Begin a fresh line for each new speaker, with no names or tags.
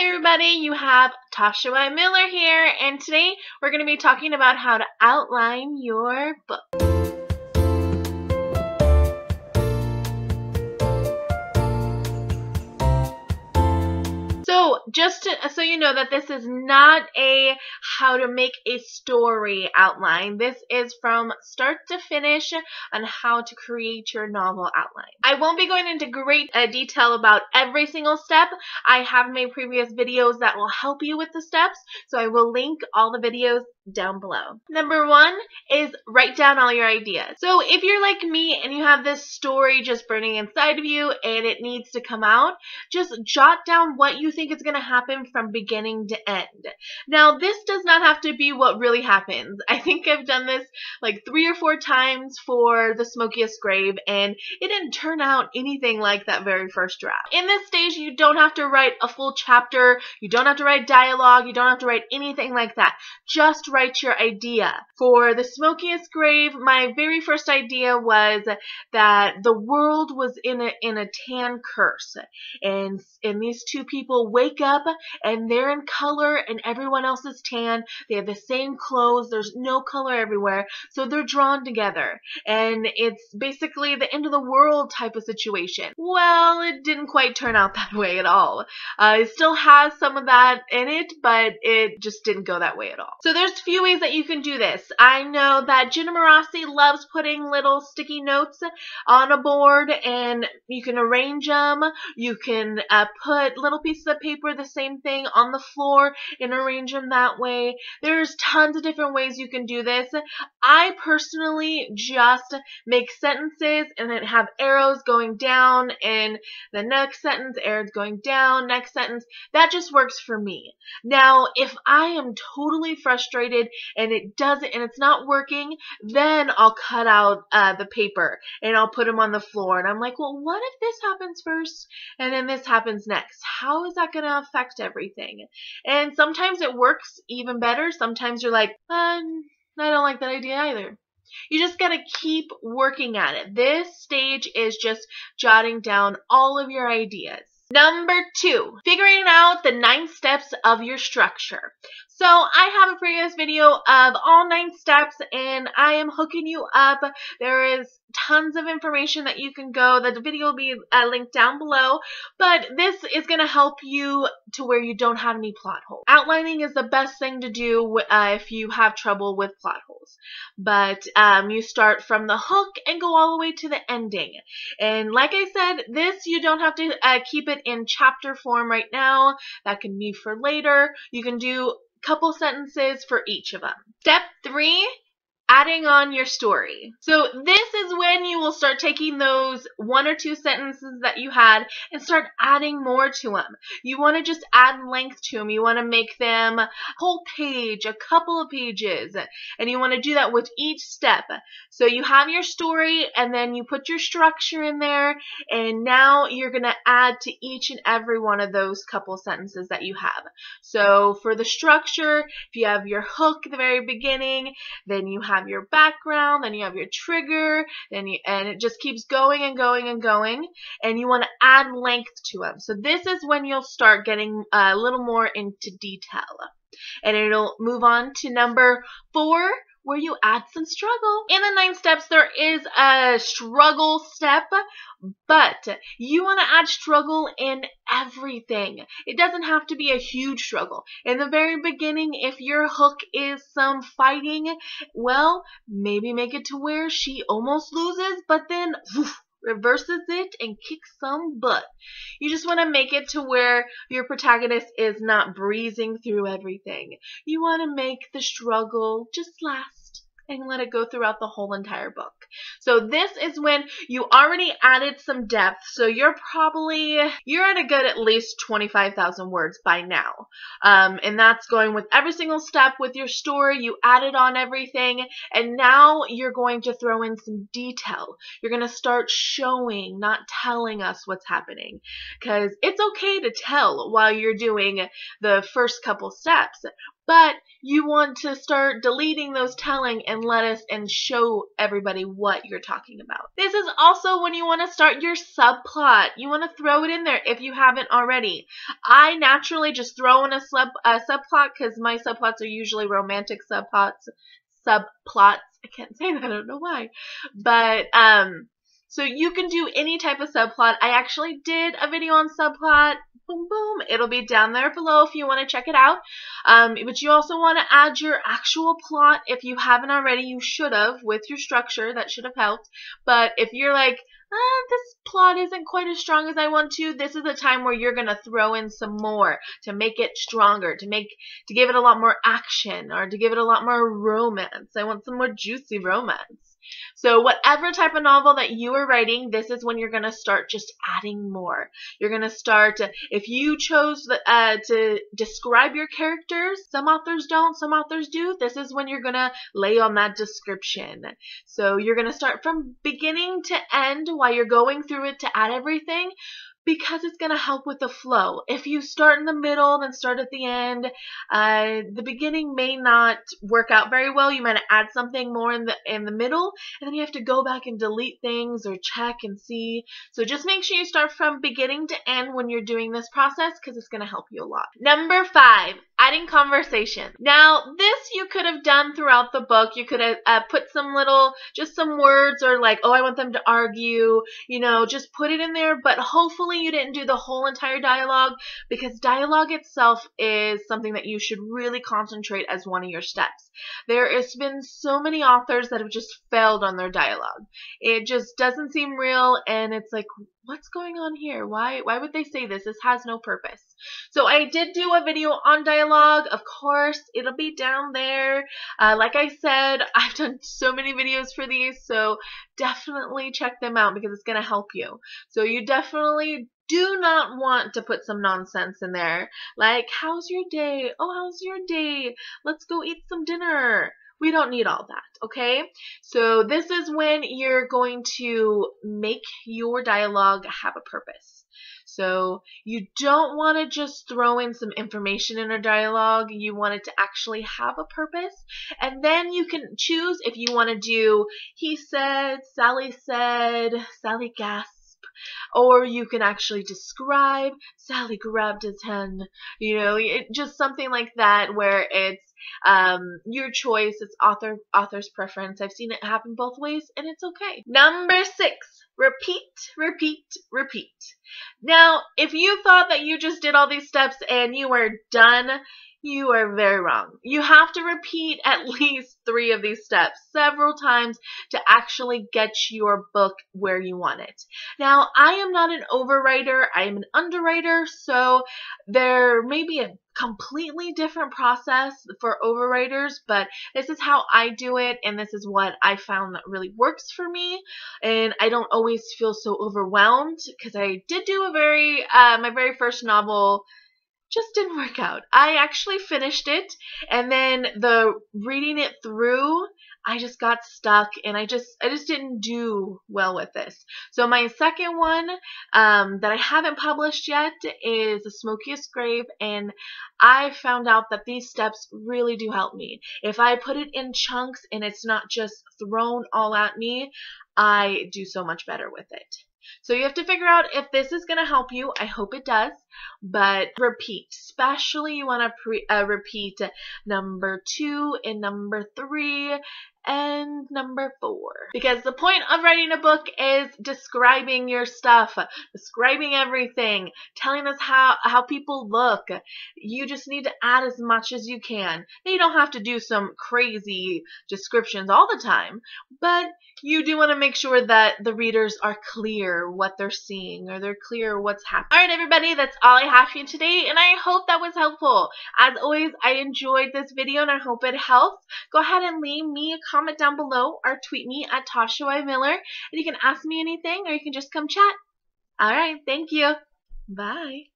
Hi everybody, you have Tasha Y. Miller here, and today we're going to be talking about how to outline your book. So just so you know that this is not a how to make a story outline. This is from start to finish on how to create your novel outline. I won't be going into great detail about every single step. I have made previous videos that will help you with the steps, so I will link all the videos down below. Number one is write down all your ideas. So if you're like me and you have this story just burning inside of you and it needs to come out, just jot down what you think is going to happen from beginning to end. Now, this does not have to be what really happens. I think I've done this like 3 or 4 times for The Smokiest Grave, and it didn't turn out anything like that very first draft. In this stage, you don't have to write a full chapter. You don't have to write dialogue. You don't have to write anything like that. Just write your idea. For The Smokiest Grave, my very first idea was that the world was in a tan curse, and these two people wake up and they're in color and everyone else is tan. They have the same clothes. There's no color everywhere, so they're drawn together, and it's basically the end of the world type of situation. Well, it didn't quite turn out that way at all. It still has some of that in it, but it just didn't go that way at all. So there's a few ways that you can do this. I know that Jenna Morassi loves putting little sticky notes on a board, and you can arrange them. You can put little pieces of paper, the same thing, on the floor and arrange them that way. There's tons of different ways you can do this. I personally just make sentences and then have arrows going down, and the next sentence, arrows going down, next sentence. That just works for me. Now, if I am totally frustrated and it's not working, then I'll cut out the paper and I'll put them on the floor, and I'm like, well, what if this happens first and then this happens next? How is that going to affect everything? And sometimes it works even better. Sometimes you're like, I don't like that idea either. You just got to keep working at it. This stage is just jotting down all of your ideas. Number 2, figuring out the 9 steps of your structure. So I have a previous video of all 9 steps, and I am hooking you up. There is tons of information that you can go. The video will be linked down below, but this is going to help you to where you don't have any plot holes. Outlining is the best thing to do if you have trouble with plot holes. But you start from the hook and go all the way to the ending. And like I said, this you don't have to keep it in chapter form right now. That can be for later. You can do couple sentences for each of them. Step 3, adding on your story. So this is when you will start taking those 1 or 2 sentences that you had and start adding more to them. You want to just add length to them. You want to make them a whole page, a couple of pages, and you want to do that with each step. So you have your story, and then you put your structure in there, and now you're going to add to each and every one of those couple sentences that you have. So for the structure, if you have your hook at the very beginning, then you have your background, then you have your trigger, and it just keeps going and going and going, and you want to add length to them. So this is when you'll start getting a little more into detail, and it'll move on to number 4, where you add some struggle. In the 9 steps, there is a struggle step, but you want to add struggle in everything. It doesn't have to be a huge struggle. In the very beginning, if your hook is some fighting, well, maybe make it to where she almost loses, but then reverses it and kicks some butt. You just want to make it to where your protagonist is not breezing through everything. You want to make the struggle just last and let it go throughout the whole entire book. So this is when you already added some depth, so you're at a good at least 25,000 words by now. And that's going with every single step with your story. You added on everything, and now you're going to throw in some detail. You're going to start showing, not telling us what's happening, because it's okay to tell while you're doing the first couple steps, but you want to start deleting those telling and let us and show everybody what you're talking about. This is also when you want to start your subplot. You want to throw it in there if you haven't already. I naturally just throw in a subplot because my subplots are usually romantic subplots. I can't say that, I don't know why. But so you can do any type of subplot. I actually did a video on subplot. Boom, boom. It'll be down there below if you want to check it out. But you also want to add your actual plot. If you haven't already, you should have with your structure. That should have helped. But if you're like, this plot isn't quite as strong as I want to, this is a time where you're going to throw in some more to make it stronger, to give it a lot more action, or to give it a lot more romance. I want some more juicy romance. So whatever type of novel that you are writing, this is when you're going to start just adding more. You're going to start, if you chose to describe your characters, some authors don't, some authors do, this is when you're going to lay on that description. So you're going to start from beginning to end while you're going through it to add everything, because it's going to help with the flow. If you start in the middle, then start at the end, the beginning may not work out very well. You might add something more in the middle, and then you have to go back and delete things or check and see. So just make sure you start from beginning to end when you're doing this process, because it's going to help you a lot. Number 5, adding conversation. Now, this you could have done throughout the book. You could have put just some words, or like, oh, I want them to argue, just put it in there, but hopefully you didn't do the whole entire dialogue, because dialogue itself is something that you should really concentrate as one of your steps. There has been so many authors that have just failed on their dialogue. It just doesn't seem real, and it's like, what's going on here? Why would they say this? This has no purpose. So I did do a video on dialogue. Of course, it'll be down there. Like I said, I've done so many videos for these, so definitely check them out because it's going to help you. So you definitely do not want to put some nonsense in there. Like, how's your day? Oh, how's your day? Let's go eat some dinner. We don't need all that, okay? So this is when you're going to make your dialogue have a purpose. So you don't want to just throw in some information in a dialogue. You want it to actually have a purpose. And then you can choose if you want to do he said, Sally gasped. Or you can actually describe Sally grabbed his hand. Just something like that where it's your choice. It's author's preference. I've seen it happen both ways, and it's okay. Number 6. Repeat, repeat, repeat. Now, if you thought that you just did all these steps and you were done, you are very wrong. You have to repeat at least 3 of these steps several times to actually get your book where you want it. Now, I am not an overwriter. I am an underwriter, so there may be a completely different process for overwriters, but this is how I do it, and this is what I found that really works for me, and I don't always feel so overwhelmed, because I did do my very first novel just didn't work out. I actually finished it, and then reading it through, I just got stuck, and I just didn't do well with this. So my second one that I haven't published yet is The Smokiest Grave, and I found out that these steps really do help me. If I put it in chunks and it's not just thrown all at me, I do so much better with it. So you have to figure out if this is going to help you. I hope it does. But repeat. Especially you want to repeat number 2 and number 3 and number 4. Because the point of writing a book is describing your stuff, describing everything, telling us how people look. You just need to add as much as you can. Now, you don't have to do some crazy descriptions all the time, but you do want to make sure that the readers are clear what they're seeing, or they're clear what's happening. Alright everybody, that's all I have for you today, and I hope that was helpful. As always, I enjoyed this video and I hope it helps. Go ahead and leave me a comment down below or tweet me at Tasha Y. Miller, and you can ask me anything or you can just come chat. Alright, thank you. Bye.